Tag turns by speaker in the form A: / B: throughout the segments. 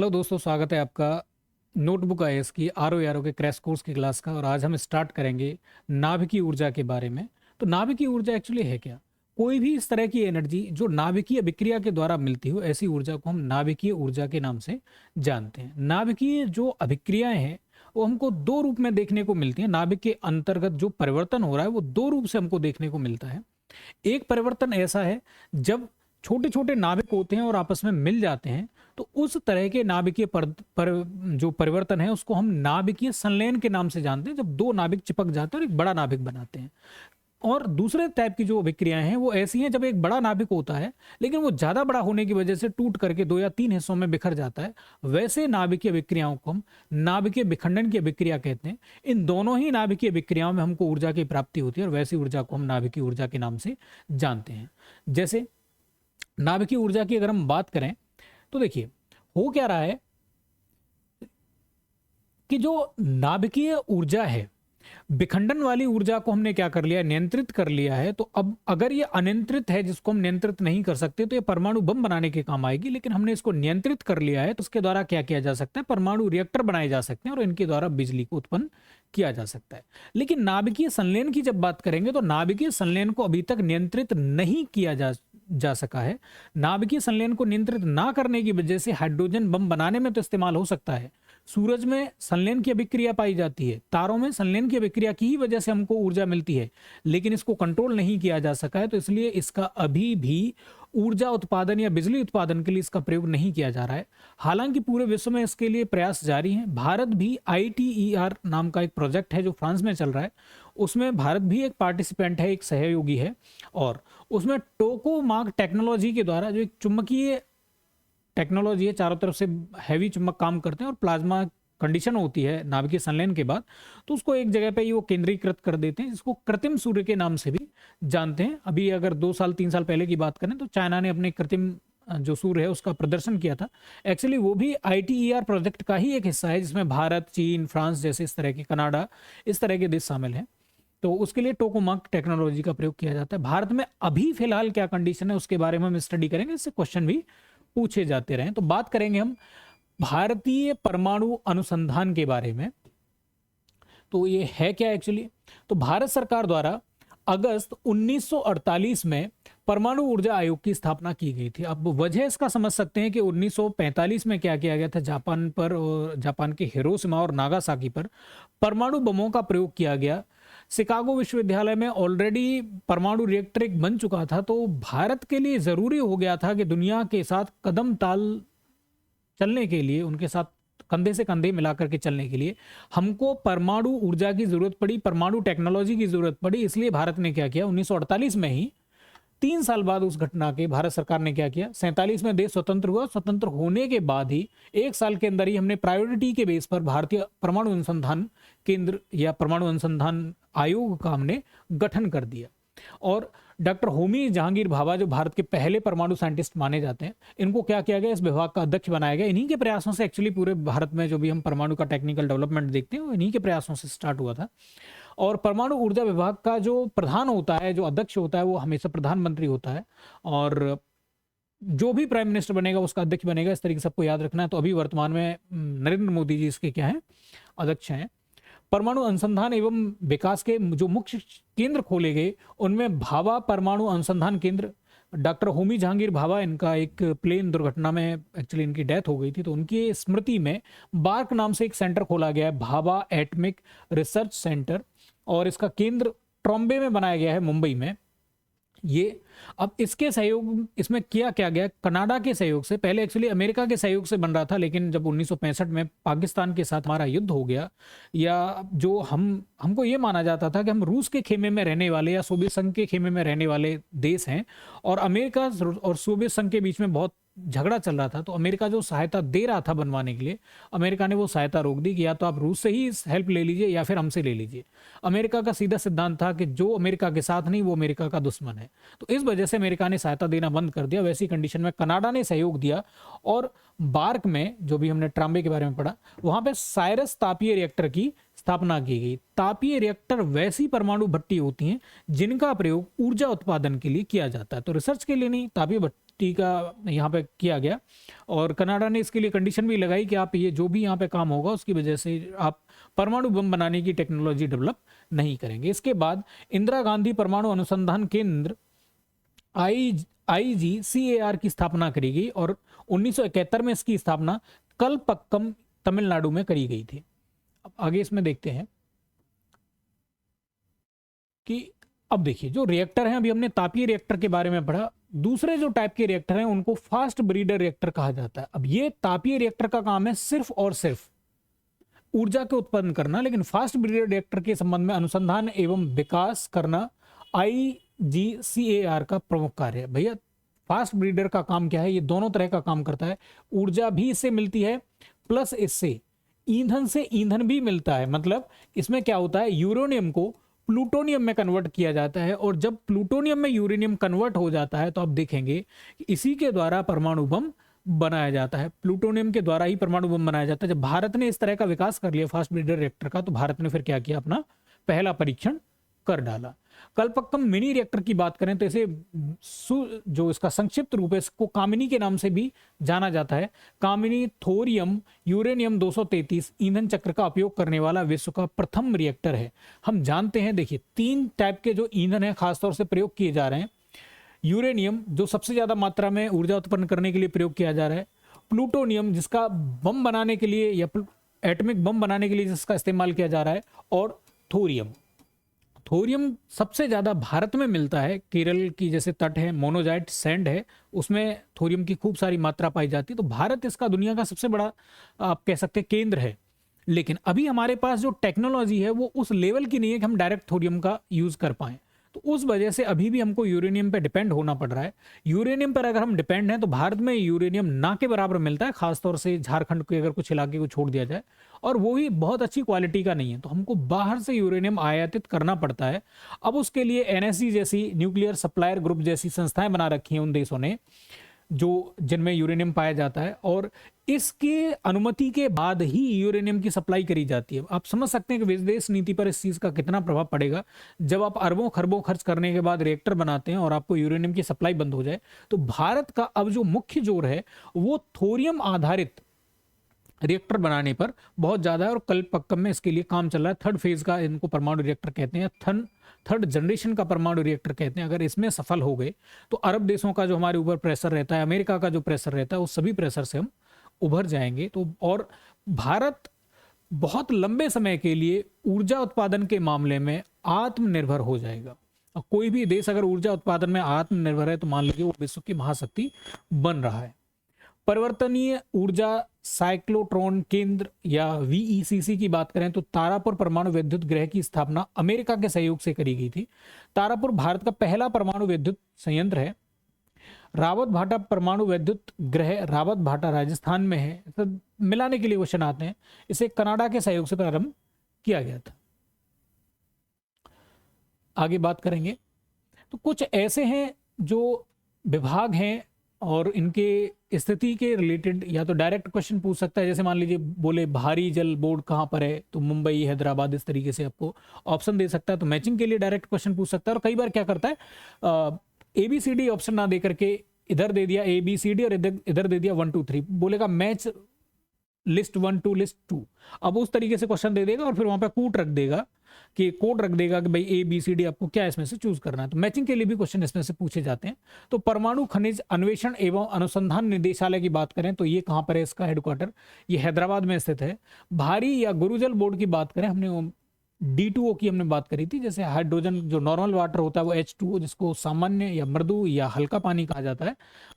A: Hello दोस्तों, स्वागत है आपका नोटबुक आईएएस की आरओ के क्रैश कोर्स की क्लास का। और आज हम स्टार्ट करेंगे नाभिकीय ऊर्जा के बारे में। तो नाभिकीय ऊर्जा एक्चुअली है क्या? कोई भी इस तरह की एनर्जी जो नाभिकीय अभिक्रिया के द्वारा मिलती हो, ऐसी ऊर्जा को हम नाभिकीय ऊर्जा के नाम से जानते हैं। नाभिकीय जो अभिक्रियाएं हैं वो हमको दो रूप में देखने को मिलती हैं। नाभिक के अंतर्गत जो परिवर्तन हो रहा है वो दो रूप से हमको देखने को मिलता है। एक परिवर्तन ऐसा है जब छोटे छोटे नाभिक होते हैं और आपस में मिल जाते हैं, तो उस तरह के नाभिकीय जो परिवर्तन है उसको हम नाभिकीय संलयन के नाम से जानते हैं, जब दो नाभिक चिपक जाते हैं और एक बड़ा नाभिक बनाते हैं। और दूसरे टाइप की जो अभिक्रियाएं हैं वो ऐसी हैं जब एक बड़ा नाभिक होता है लेकिन वो ज्यादा बड़ा होने की वजह से टूट करके दो या तीन हिस्सों में बिखर जाता है। वैसे नाभिकीय अभिक्रियाओं को हम नाभिकीय विखंडन की अभिक्रिया कहते हैं। इन दोनों ही नाभिकीय अभिक्रियाओं में हमको ऊर्जा की प्राप्ति होती है और वैसी ऊर्जा को हम नाभिकीय ऊर्जा के नाम से जानते हैं। जैसे नाभिकीय ऊर्जा की अगर हम बात करें तो देखिए हो क्या रहा है कि जो नाभिकीय ऊर्जा है, विखंडन वाली ऊर्जा को हमने क्या कर लिया, नियंत्रित कर लिया है। तो अब अगर ये अनियंत्रित है, जिसको हम नियंत्रित नहीं कर सकते, तो ये परमाणु बम बनाने के काम आएगी। लेकिन हमने इसको नियंत्रित कर लिया है तो उसके द्वारा क्या किया जा सकता है, परमाणु रिएक्टर बनाए जा सकते हैं और इनके द्वारा बिजली को उत्पन्न किया जा सकता है। लेकिन नाभिकीय संलयन की जब बात करेंगे तो नाभिकीय संलयन को अभी तक नियंत्रित नहीं किया जा सका है। नाभिकीय संलयन को नियंत्रित ना करने की वजह से हाइड्रोजन बम बनाने में तो इस्तेमाल हो सकता है, सूरज में संलयन की अभिक्रिया पाई जाती है, तारों में संलयन की अभिक्रिया की ही वजह से हमको ऊर्जा मिलती है, लेकिन इसको कंट्रोल नहीं किया जा सका है। तो इसलिए इसका अभी भी ऊर्जा उत्पादन या बिजली उत्पादन के लिए इसका प्रयोग नहीं किया जा रहा है। हालांकि पूरे विश्व में इसके लिए प्रयास जारी हैं। भारत भी ITER नाम का एक प्रोजेक्ट है जो फ्रांस में चल रहा है, उसमें भारत भी एक पार्टिसिपेंट है, एक सहयोगी है। और उसमें टोकामाक टेक्नोलॉजी के द्वारा, जो एक चुंबकीय टेक्नोलॉजी है, चारों तरफ से हैवी चुंबक काम करते हैं और प्लाज्मा कंडीशन होती है नाभिकीय संलयन के बाद, तो उसको एक जगह पे ही वो केंद्रीकृत कर देते हैं, जिसको कृत्रिम सूर्य के नाम से भी जानते हैं। अभी अगर 2 साल 3 साल पहले की बात करें तो चाइना ने अपने कृत्रिम जो सूर्य है उसका प्रदर्शन किया था। एक्चुअली वो भी ITER प्रोजेक्ट का ही एक हिस्सा है, जिसमें भारत, चीन, फ्रांस जैसे इस तरह के, कनाडा, इस तरह के देश शामिल हैं। तो उसके लिए टोकामाक टेक्नोलॉजी का प्रयोग किया जाता है। भारत में अभी फिलहाल क्या कंडीशन है उसके बारे में हम स्टडी करेंगे, इससे क्वेश्चन भी पूछे जाते रहे। तो बात करेंगे हम भारतीय परमाणु अनुसंधान के बारे में। तो ये है क्या एक्चुअली? तो भारत सरकार द्वारा अगस्त 1948 में परमाणु ऊर्जा आयोग की स्थापना की गई थी। अब वजह इसका समझ सकते हैं कि 1945 में क्या किया गया था, जापान पर और जापान के हिरोशिमा और नागासाकी पर परमाणु बमों का प्रयोग किया गया। शिकागो विश्वविद्यालय में ऑलरेडी परमाणु रिएक्टर एक बन चुका था, तो भारत के लिए जरूरी हो गया था कि दुनिया के साथ कदम ताल चलने के लिए, उनके साथ कंधे से कंधे मिलाकर के चलने के लिए हमको परमाणु ऊर्जा की जरूरत पड़ी, परमाणु टेक्नोलॉजी की जरूरत पड़ी। इसलिए भारत ने क्या किया, 1948 में ही 3 साल बाद उस घटना के भारत सरकार ने क्या किया, 47 में देश स्वतंत्र हुआ। स्वतंत्र होने के बाद ही 1 साल के अंदर ही हमने प्रायोरिटी के बेस पर भारतीय परमाणु अनुसंधान केंद्र या परमाणु अनुसंधान आयोग का हमने गठन कर दिया। और डॉक्टर होमी जहांगीर भाभा, जो भारत के पहले परमाणु साइंटिस्ट माने जाते हैं, इनको क्या किया गया, इस विभाग का अध्यक्ष बनाया गया। इन्हीं के प्रयासों से एक्चुअली पूरे भारत में जो भी हम परमाणु का टेक्निकल डेवलपमेंट देखते हैं वो इन्हीं के प्रयासों से स्टार्ट हुआ था। और परमाणु ऊर्जा विभाग का जो प्रधान होता है, जो अध्यक्ष होता है, वो हमेशा प्रधानमंत्री होता है। और जो भी प्राइम मिनिस्टर बनेगा उसका अध्यक्ष बनेगा, इस तरीके से सबको याद रखना है। तो अभी वर्तमान में नरेंद्र मोदी जी इसके क्या है, अध्यक्ष हैं। परमाणु अनुसंधान एवं विकास के जो मुख्य केंद्र खोले गए उनमें भाभा परमाणु अनुसंधान केंद्र, डॉक्टर होमी जहांगीर भाभा, इनका एक प्लेन दुर्घटना में एक्चुअली इनकी डेथ हो गई थी, तो उनकी स्मृति में बार्क नाम से एक सेंटर खोला गया है, भाभा एटमिक रिसर्च सेंटर। और इसका केंद्र ट्रॉम्बे में बनाया गया है, मुंबई में। ये अब इसके सहयोग, इसमें किया क्या गया, कनाडा के सहयोग से, पहले एक्चुअली अमेरिका के सहयोग से बन रहा था, लेकिन जब 1965 में पाकिस्तान के साथ हमारा युद्ध हो गया, या जो हमको ये माना जाता था कि हम रूस के खेमे में रहने वाले या सोवियत संघ के खेमे में रहने वाले देश हैं, और अमेरिका और सोवियत संघ के बीच में बहुत झगड़ा चल रहा था, तो अमेरिका जो सहायता दे रहा था बनवाने के लिए, अमेरिका ने वो सहायता रोक दी कि या तो आप रूस से ही हेल्प ले लीजिए या फिर हमसे ले लीजिए। अमेरिका का सीधा सिद्धांत था कि जो अमेरिका के साथ नहीं वो अमेरिका का दुश्मन है। तो इस वजह से अमेरिका ने सहायता देना बंद कर दिया। वैसी कंडीशन में कनाडा ने सहयोग दिया और बार्क में, जो भी हमने ट्राम्बे के बारे में पढ़ा, वहां पे साइरस तापीय रिएक्टर की स्थापना की गई। तापीय रिएक्टर वैसी परमाणु भट्टी होती हैं जिनका प्रयोग ऊर्जा उत्पादन के लिए किया जाता है। तो रिसर्च के लिए नहीं, PhD का यहाँ पे किया गया, और कनाडा ने इसके लिए कंडीशन भी लगाई कि आप ये जो भी यहाँ पे काम होगा उसकी वजह से आप परमाणु बम बनाने की टेक्नोलॉजी डेवलप नहीं करेंगे। इसके बाद इंदिरा गांधी परमाणु अनुसंधान केंद्र IGCAR की स्थापना करी गई और 1971 में इसकी स्थापना कलपक्कम तमिलनाडु में करी गई थी। अब आगे इसमें देखते हैं कि अब देखिए जो रिएक्टर हैं, अभी हमने तापीय रिएक्टर के बारे में पढ़ा, दूसरे जो टाइप के रिएक्टर हैं उनको फास्ट ब्रीडर रिएक्टर कहा जाता है। अब ये तापीय रिएक्टर का काम है सिर्फ और सिर्फ ऊर्जा के उत्पन्न करना, लेकिन फास्ट ब्रीडर रिएक्टर के संबंध में अनुसंधान एवं विकास करना IGCAR का प्रमुख कार्य है। भैया फास्ट ब्रीडर का काम क्या है? ये दोनों तरह का काम करता है, ऊर्जा भी इससे मिलती है प्लस इससे ईंधन से ईंधन भी मिलता है। मतलब इसमें क्या होता है, यूरेनियम को प्लूटोनियम में कन्वर्ट किया जाता है, और जब प्लूटोनियम में यूरेनियम कन्वर्ट हो जाता है तो आप देखेंगे कि इसी के द्वारा परमाणु बम बनाया जाता है। प्लूटोनियम के द्वारा ही परमाणु बम बनाया जाता है। जब भारत ने इस तरह का विकास कर लिया फास्ट ब्रीडर रिएक्टर का, तो भारत ने फिर क्या किया, अपना पहला परीक्षण कर डाला। कलपक्कम मिनी रिएक्टर की बात करें तो इसे जो इसका संक्षिप्त रूप है, इसको कामिनी के नाम से भी जाना जाता है। कामिनी थोरियम यूरेनियम 233 ईंधन चक्र का उपयोग करने वाला विश्व का प्रथम रिएक्टर है। हम जानते हैं, देखिए 3 टाइप के जो ईंधन है खासतौर से प्रयोग किए जा रहे हैं। यूरेनियम जो सबसे ज्यादा मात्रा में ऊर्जा उत्पन्न करने के लिए प्रयोग किया जा रहा है, प्लूटोनियम जिसका बम बनाने के लिए या एटॉमिक बम बनाने के लिए जिसका इस्तेमाल किया जा रहा है, और थोरियम सबसे ज्यादा भारत में मिलता है। केरल की जैसे तट है, मोनोजाइट सैंड है, उसमें थोरियम की खूब सारी मात्रा पाई जाती है। तो भारत इसका दुनिया का सबसे बड़ा आप कह सकते हैं केंद्र है। लेकिन अभी हमारे पास जो टेक्नोलॉजी है वो उस लेवल की नहीं है कि हम डायरेक्ट थोरियम का यूज कर पाएं। तो उस वजह से अभी भी हमको यूरेनियम पे डिपेंड होना पड़ रहा है। यूरेनियम पर अगर हम डिपेंड हैं तो भारत में यूरेनियम ना के बराबर मिलता है, खासतौर से झारखंड के अगर कुछ इलाके को छोड़ दिया जाए, और वो ही बहुत अच्छी क्वालिटी का नहीं है, तो हमको बाहर से यूरेनियम आयातित करना पड़ता है। अब उसके लिए NSC जैसी न्यूक्लियर सप्लायर ग्रुप जैसी संस्थाएं बना रखी हैं उन देशों ने जो जिनमें यूरेनियम पाया जाता है, और इसके अनुमति के बाद ही यूरेनियम की सप्लाई करी जाती है। आप समझ सकते हैं कि विदेश नीति पर इस चीज का कितना प्रभाव पड़ेगा। जब आप अरबों खरबों खर्च करने के बाद रिएक्टर बनाते हैं और आपको यूरेनियम की सप्लाई बंद हो जाए, तो भारत का अब जो मुख्य जोर है वो थोरियम आधारित रिएक्टर बनाने पर बहुत ज्यादा है, और कलपक्कम में इसके लिए काम चल रहा है। 3rd फेज का इनको परमाणु रिएक्टर कहते हैं, 3rd जनरेशन का परमाणु रिएक्टर कहते हैं। अगर इसमें सफल हो गए तो अरब देशों का जो हमारे ऊपर प्रेशर रहता है, अमेरिका का जो प्रेशर रहता है, उस सभी प्रेशर से हम उभर जाएंगे। तो और भारत बहुत लंबे समय के लिए ऊर्जा उत्पादन के मामले में आत्मनिर्भर हो जाएगा। और कोई भी देश अगर ऊर्जा उत्पादन में आत्मनिर्भर है तो मान लीजिए वो विश्व की महाशक्ति बन रहा है। परिवर्तनीय ऊर्जा साइक्लोट्रॉन केंद्र या VECC की बात करें तो तारापुर परमाणु विद्युत गृह की स्थापना अमेरिका के सहयोग से करी गई थी। तारापुर भारत का पहला परमाणु विद्युत संयंत्र है। रावत भाटा परमाणु विद्युत गृह रावत भाटा राजस्थान में है। तो मिलाने के लिए क्वेश्चन आते हैं, इसे कनाडा के सहयोग से प्रारंभ किया गया था। आगे बात करेंगे तो कुछ ऐसे हैं जो विभाग हैं और इनके स्थिति के रिलेटेड या तो डायरेक्ट क्वेश्चन पूछ सकता है। जैसे मान लीजिए बोले भारी जल बोर्ड कहाँ पर है, तो मुंबई हैदराबाद, इस तरीके से आपको ऑप्शन दे सकता है। तो मैचिंग के लिए डायरेक्ट क्वेश्चन पूछ सकता है। और कई बार क्या करता है, ABCD ऑप्शन ना दे करके इधर दे दिया ABCD और इधर दे दिया 1 2 3, बोलेगा मैच लिस्ट 1 टू लिस्ट 2। अब उस तरीके से क्वेश्चन दे देगा और फिर वहां पे कोड रख देगा कि भाई ABCD आपको क्या इसमें से चूज करना है। तो मैचिंग के लिए भी क्वेश्चन इसमें से पूछे जाते हैं। तो परमाणु खनिज अन्वेषण एवं अनुसंधान निदेशालय की बात करें तो ये कहां पर है, इसका हेडक्वार्टर ये हैदराबाद में स्थित है। भारी या गुरुजल बोर्ड की बात करें, हमने D2O की हमने बात करी थी। जैसे हाइड्रोजन जो नॉर्मल वाटर होता है वो H2O, जिसको सामान्य या मृदु या हल्का पानी कहा जाता है,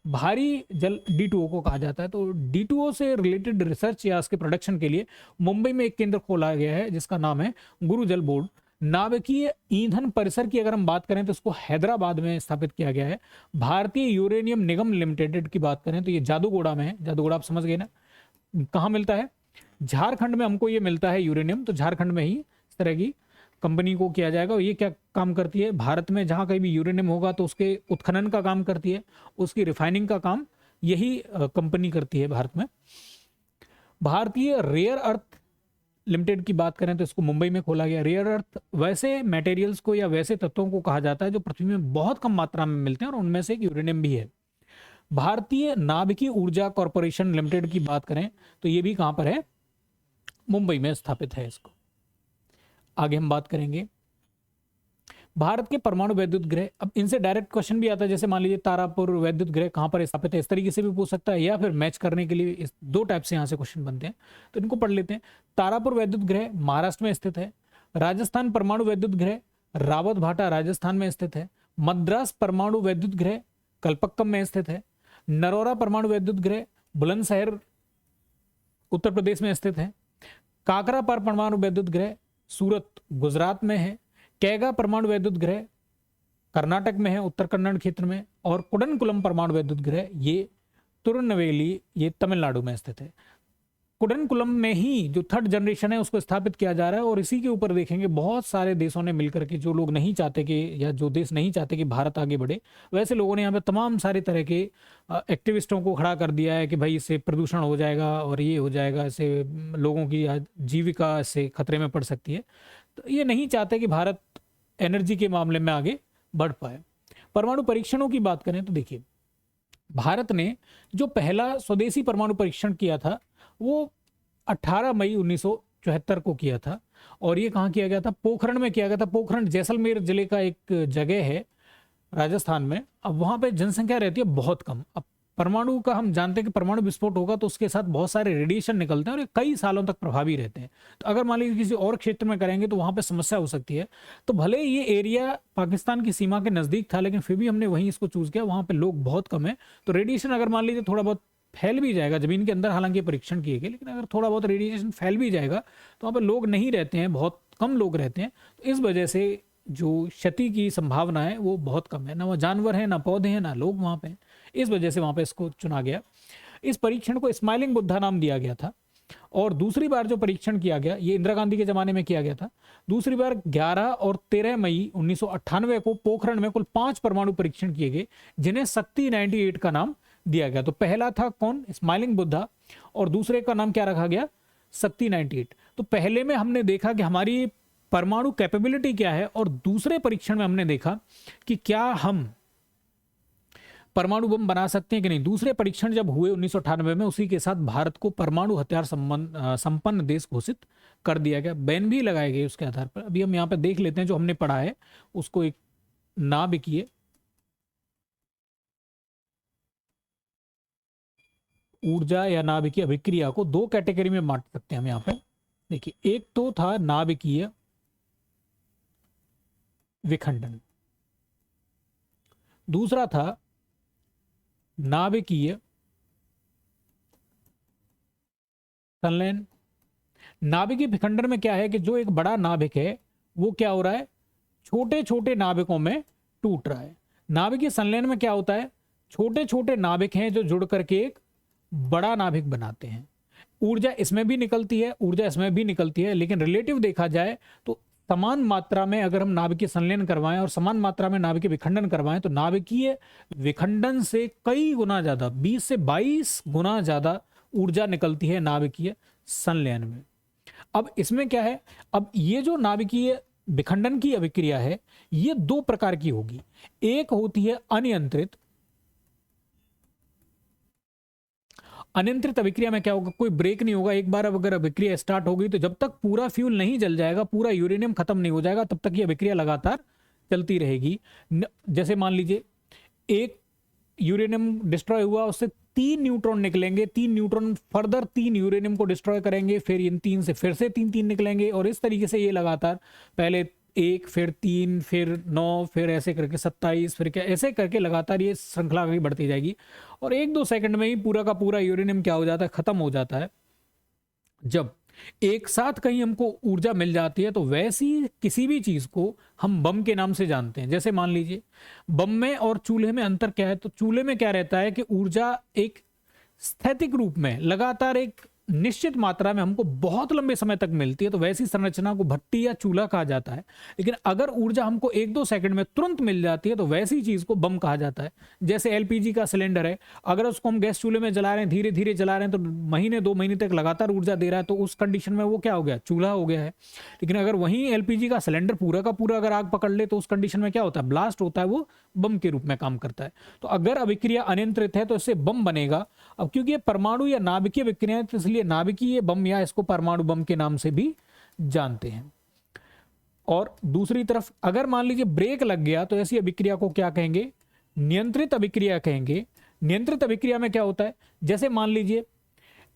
A: भारी जल D2O को कहा जाता है। तो D2O से रिलेटेड रिसर्च या इसके प्रोडक्शन के लिए मुंबई में एक केंद्र खोला गया है जिसका नाम है गुरुजल बोर्ड। नाभिकीय ईंधन परिसर की अगर हम बात करें तो इसको हैदराबाद में स्थापित किया गया है। भारतीय यूरेनियम निगम लिमिटेड की बात करें तो ये जादूगोड़ा में है। जादूगोड़ा आप समझ गए ना, कहाँ मिलता है, झारखंड में हमको ये मिलता है यूरेनियम। तो झारखंड में ही तरह की कंपनी को किया जाएगा। और ये क्या काम करती है, भारत में जहां कहीं भी यूरेनियम होगा तो उसके उत्खनन का काम करती है, उसकी रिफाइनिंग का काम यही कंपनी करती है भारत में। भारतीय रेयर अर्थ लिमिटेड की बात करें तो इसको मुंबई में खोला गया। रेयर अर्थ वैसे मटेरियल्स को या वैसे तत्वों को कहा जाता है जो पृथ्वी में बहुत कम मात्रा में मिलते हैं और उनमें से एक यूरेनियम भी है। भारतीय नाभिकीय ऊर्जा कॉरपोरेशन लिमिटेड की बात करें तो ये भी कहां पर है, मुंबई में स्थापित है। इसको आगे हम बात करेंगे। भारत के परमाणु विद्युत गृह, अब इनसे डायरेक्ट क्वेश्चन भी आता है, जैसे मान लीजिए तारापुर विद्युत गृह कहां पर स्थापित है, इस तरीके से भी पूछ सकता है, या फिर मैच करने के लिए इस दो टाइप से यहां से क्वेश्चन बनते हैं, तो इनको पढ़ लेते हैं। तारापुर विद्युत गृह महाराष्ट्र में स्थित है। राजस्थान परमाणु विद्युत गृह रावत भाटा राजस्थान में स्थित है। मद्रास परमाणु विद्युत गृह कलपक्कम में स्थित है। नरोरा परमाणु विद्युत गृह बुलंदशहर उत्तर प्रदेश में स्थित है। काकरापार परमाणु विद्युत गृह सूरत गुजरात में है। कैगा परमाणु विद्युत गृह कर्नाटक में है, उत्तर कन्नड़ क्षेत्र में। और कुडनकुलम परमाणु विद्युत गृह ये तिरुनवेली, ये तमिलनाडु में स्थित है। कुडनकुलम में ही जो थर्ड जनरेशन है उसको स्थापित किया जा रहा है, और इसी के ऊपर देखेंगे बहुत सारे देशों ने मिलकर के, जो लोग नहीं चाहते कि, या जो देश नहीं चाहते कि भारत आगे बढ़े, वैसे लोगों ने यहाँ पे तमाम सारे तरह के एक्टिविस्टों को खड़ा कर दिया है कि भाई इससे प्रदूषण हो जाएगा और ये हो जाएगा, इससे लोगों की जीविका इससे खतरे में पड़ सकती है। तो ये नहीं चाहते कि भारत एनर्जी के मामले में आगे बढ़ पाए। परमाणु परीक्षणों की बात करें तो देखिए, भारत ने जो पहला स्वदेशी परमाणु परीक्षण किया था वो 18 मई 1974 को किया था, और ये कहाँ किया गया था, पोखरण में किया गया था। पोखरण जैसलमेर जिले का एक जगह है राजस्थान में। अब वहाँ पे जनसंख्या रहती है बहुत कम। अब परमाणु का हम जानते हैं कि परमाणु विस्फोट होगा तो उसके साथ बहुत सारे रेडिएशन निकलते हैं और ये कई सालों तक प्रभावी रहते हैं। तो अगर मान लीजिए किसी और क्षेत्र में करेंगे तो वहाँ पे समस्या हो सकती है। तो भले ये एरिया पाकिस्तान की सीमा के नज़दीक था, लेकिन फिर भी हमने वहीं इसको चूज किया, वहाँ पे लोग बहुत कम है। तो रेडिएशन अगर मान लीजिए थोड़ा बहुत फैल भी जाएगा जमीन के अंदर, हालांकि परीक्षण किए गए, लेकिन अगर थोड़ा बहुत रेडिएशन फैल भी जाएगा तो वहाँ पर लोग नहीं रहते हैं, बहुत कम लोग रहते हैं। तो इस वजह से जो क्षति की संभावना है वो बहुत कम है। ना वहाँ जानवर हैं, ना पौधे हैं, ना लोग वहाँ पे हैं। इस वजह से वहाँ पे इसको चुना गया। इस परीक्षण को स्माइलिंग बुद्धा नाम दिया गया था। और दूसरी बार जो परीक्षण किया गया ये इंदिरा गांधी के ज़माने में किया गया था। दूसरी बार 11 और 13 मई 1998 को पोखरण में कुल 5 परमाणु परीक्षण किए गए, जिन्हें शक्ति 98 का नाम दिया गया। तो पहला था कौन, स्माइलिंग बुद्धा, और दूसरे का नाम क्या रखा गया, शक्ति 98। तो पहले में हमने देखा कि हमारी परमाणु कैपेबिलिटी क्या है, और दूसरे परीक्षण में हमने देखा कि क्या हम परमाणु बम बना सकते हैं कि नहीं। दूसरे परीक्षण जब हुए 1998 में, उसी के साथ भारत को परमाणु हथियार संपन्न देश घोषित कर दिया गया। बैन भी लगाए गए उसके आधार पर। अभी हम यहाँ पे देख लेते हैं जो हमने पढ़ा है उसको एक नाभिकीय ऊर्जा या नाभिकीय अभिक्रिया को 2 कैटेगरी में बांट सकते हैं हम यहाँ पे। देखिए, एक तो था नाभिकीय विखंडन, दूसरा था नाभिकीय संलयन। नाभिकीय विखंडन में क्या है कि जो एक बड़ा नाभिक है वो क्या हो रहा है, छोटे छोटे नाभिकों में टूट रहा है। नाभिकीय संलयन में क्या होता है, छोटे छोटे नाभिक हैं जो जुड़ करके एक बड़ा नाभिक बनाते हैं। ऊर्जा इसमें भी निकलती है, ऊर्जा इसमें भी निकलती है, लेकिन रिलेटिव देखा जाए तो समान मात्रा में अगर हम नाभिकीय संलयन करवाएं और समान मात्रा में नाभिकीय विखंडन करवाएं तो नाभिकीय विखंडन से कई गुना ज्यादा, 20 से 22 गुना ज्यादा ऊर्जा निकलती है नाभिकीय संलयन में। अब इसमें क्या है, अब ये जो नाभिकीय विखंडन की अभिक्रिया है ये 2 प्रकार की होगी। एक होती है अनियंत्रित। अनियंत्रित अभिक्रिया में क्या होगा, कोई ब्रेक नहीं होगा। एक बार अब अगर अभिक्रिया स्टार्ट हो गई तो जब तक पूरा फ्यूल नहीं जल जाएगा, पूरा यूरेनियम खत्म नहीं हो जाएगा, तब तक ये अभिक्रिया लगातार चलती रहेगी। जैसे मान लीजिए एक यूरेनियम डिस्ट्रॉय हुआ, उससे 3 न्यूट्रॉन निकलेंगे, 3 न्यूट्रॉन फर्दर 3 यूरेनियम को डिस्ट्रॉय करेंगे, फिर इन 3 से फिर से 3 निकलेंगे, और इस तरीके से ये लगातार पहले 1, फिर 3, फिर 9, फिर ऐसे करके 27, फिर क्या, ऐसे करके लगातार ये श्रृंखला आगे बढ़ती जाएगी। और 1-2 सेकंड में ही पूरा का पूरा यूरेनियम क्या हो जाता है, खत्म हो जाता है। जब एक साथ कहीं हमको ऊर्जा मिल जाती है तो वैसी किसी भी चीज को हम बम के नाम से जानते हैं। जैसे मान लीजिए बम में और चूल्हे में अंतर क्या है, तो चूल्हे में क्या रहता है कि ऊर्जा एक स्थैतिक रूप में लगातार एक निश्चित मात्रा में हमको बहुत लंबे समय तक मिलती है तो वैसी संरचना को भट्टी या चूल्हा कहा जाता है। लेकिन अगर ऊर्जा हमको 1-2 सेकंड में तुरंत मिल जाती है तो वैसी चीज को बम कहा जाता है। जैसे एलपीजी का सिलेंडर है, अगर उसको हम गैस चूल्हे में जला रहे हैं, धीरे धीरे जला रहे हैं, तो महीने 2 महीने तक लगातार ऊर्जा दे रहा है, तो उस कंडीशन में वो क्या हो गया, चूल्हा हो गया है। लेकिन अगर वहीं एलपीजी का सिलेंडर पूरा का पूरा अगर आग पकड़ ले तो उस कंडीशन में क्या होता है, ब्लास्ट होता है, वो बम के रूप में काम करता है। तो अगर अभिक्रिया अनियंत्रित है तो इससे बम बनेगा। अब क्योंकि ये परमाणु या नाभिकीय विक्रिया है तो इसलिए नाभिकीय बम या इसको परमाणु बम के नाम से भी जानते हैं। और दूसरी तरफ अगर मान लीजिए ब्रेक लग गया तो ऐसी अभिक्रिया को क्या कहेंगे, नियंत्रित अभिक्रिया कहेंगे। नियंत्रित अभिक्रिया में क्या होता है, जैसे मान लीजिए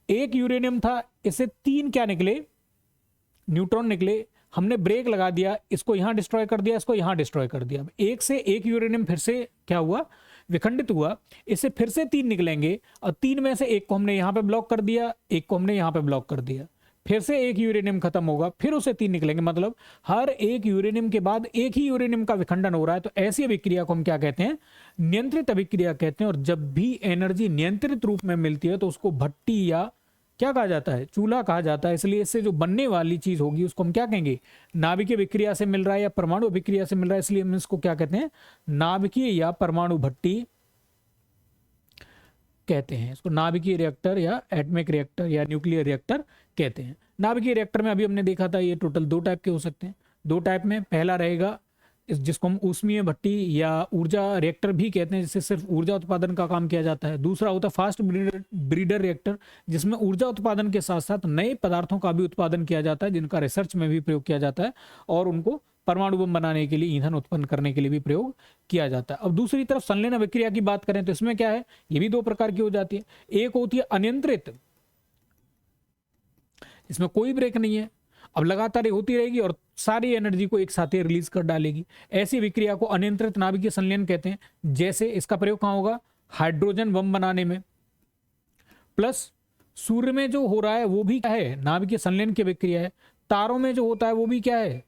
A: एक यूरेनियम था, इससे 3 क्या निकले, न्यूट्रॉन निकले, हमने ब्रेक लगा दिया, इसको यहां डिस्ट्रॉय कर दिया, इसको यहां डिस्ट्रॉय कर दिया। एक से एक यूरेनियम फिर से क्या हुआ, विखंडित हुआ, इससे फिर से 3 निकलेंगे और 3 में से एक को हमने यहां पे ब्लॉक कर दिया, एक को हमने यहां पे ब्लॉक कर दिया, फिर से एक यूरेनियम खत्म होगा, फिर उसे 3 निकलेंगे। मतलब हर एक यूरेनियम के बाद एक ही यूरेनियम का विखंडन हो रहा है। तो ऐसी अभिक्रिया को हम क्या कहते हैं, नियंत्रित अभिक्रिया कहते हैं। और जब भी एनर्जी नियंत्रित रूप में मिलती है तो उसको भट्टी या क्या कहा जाता है, चूल्हा कहा जाता है। इसलिए इससे जो बनने वाली चीज होगी उसको हम क्या कहेंगे, नाभिकीय विक्रिया से मिल रहा है या परमाणु विक्रिया से मिल रहा है, इसलिए हम इसको क्या कहते हैं, नाभिकीय या परमाणु भट्टी कहते हैं। इसको नाभिकीय रिएक्टर या एटॉमिक रिएक्टर या न्यूक्लियर रिएक्टर कहते हैं। नाभिकीय रिएक्टर में अभी हमने देखा था ये टोटल 2 टाइप के हो सकते हैं। 2 टाइप में पहला रहेगा जिसको हम ऊष्मीय भट्टी या ऊर्जा रिएक्टर भी कहते हैं, जिससे सिर्फ ऊर्जा उत्पादन का काम किया जाता है। दूसरा होता है फास्ट ब्रीडर रिएक्टर, जिसमें ऊर्जा उत्पादन के साथ साथ नए पदार्थों का भी उत्पादन किया जाता है, जिनका रिसर्च में भी प्रयोग किया जाता है और उनको परमाणु बम बनाने के लिए, ईंधन उत्पन्न करने के लिए भी प्रयोग किया जाता है। अब दूसरी तरफ संलयन अभिक्रिया की बात करें तो इसमें क्या है, ये भी 2 प्रकार की हो जाती है। एक होती है अनियंत्रित, इसमें कोई ब्रेक नहीं है, अब लगातार होती रहेगी और सारी एनर्जी को एक साथ ही रिलीज कर डालेगी। ऐसी विक्रिया को अनियंत्रित नाभिकीय संलयन कहते हैं। जैसे इसका प्रयोग कहां होगा, हाइड्रोजन बम बनाने में, प्लस सूर्य में जो हो रहा है वो भी क्या है, नाभिकीय संलयन की विक्रिया है। तारों में जो होता है वो भी क्या है,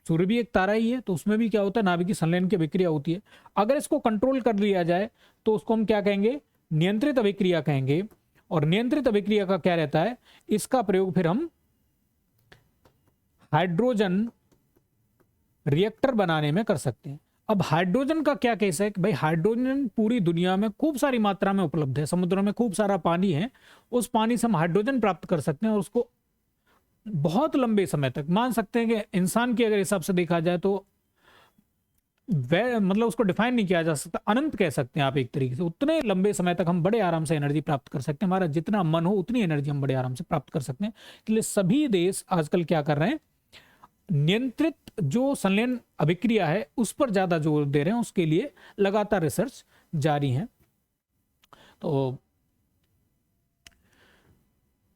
A: सूर्य भी एक तारा ही है, तो उसमें भी क्या होता है, नाभिकीय संलयन की विक्रिया होती है। अगर इसको कंट्रोल कर लिया जाए तो उसको हम क्या कहेंगे, नियंत्रित अभिक्रिया कहेंगे। और नियंत्रित अभिक्रिया का क्या रहता है, इसका प्रयोग फिर हम हाइड्रोजन रिएक्टर बनाने में कर सकते हैं। अब हाइड्रोजन का क्या केस है कि भाई हाइड्रोजन पूरी दुनिया में खूब सारी मात्रा में उपलब्ध है, समुद्रों में खूब सारा पानी है, उस पानी से हम हाइड्रोजन प्राप्त कर सकते हैं और उसको बहुत लंबे समय तक, मान सकते हैं कि इंसान के अगर हिसाब से देखा जाए तो मतलब उसको डिफाइन नहीं किया जा सकता, अनंत कह सकते हैं आप एक तरीके से। उतने लंबे समय तक हम बड़े आराम से एनर्जी प्राप्त कर सकते हैं, हमारा जितना मन हो उतनी एनर्जी हम बड़े आराम से प्राप्त कर सकते हैं। इसलिए सभी देश आजकल क्या कर रहे हैं, नियंत्रित जो संलयन अभिक्रिया है उस पर ज्यादा जोर दे रहे हैं, उसके लिए लगातार रिसर्च जारी है। तो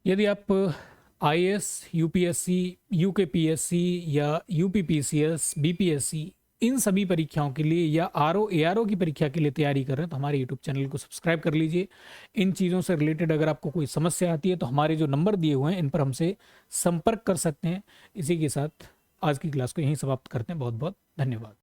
A: यदि आप आईएएस, यूपीएससी, यूकेपीएससी या यूपीपीसीएस, बीपीएससी इन सभी परीक्षाओं के लिए या आरओ एआरओ की परीक्षा के लिए तैयारी कर रहे हैं तो हमारे यूट्यूब चैनल को सब्सक्राइब कर लीजिए। इन चीज़ों से रिलेटेड अगर आपको कोई समस्या आती है तो हमारे जो नंबर दिए हुए हैं इन पर हमसे संपर्क कर सकते हैं। इसी के साथ आज की क्लास को यहीं समाप्त करते हैं। बहुत बहुत धन्यवाद।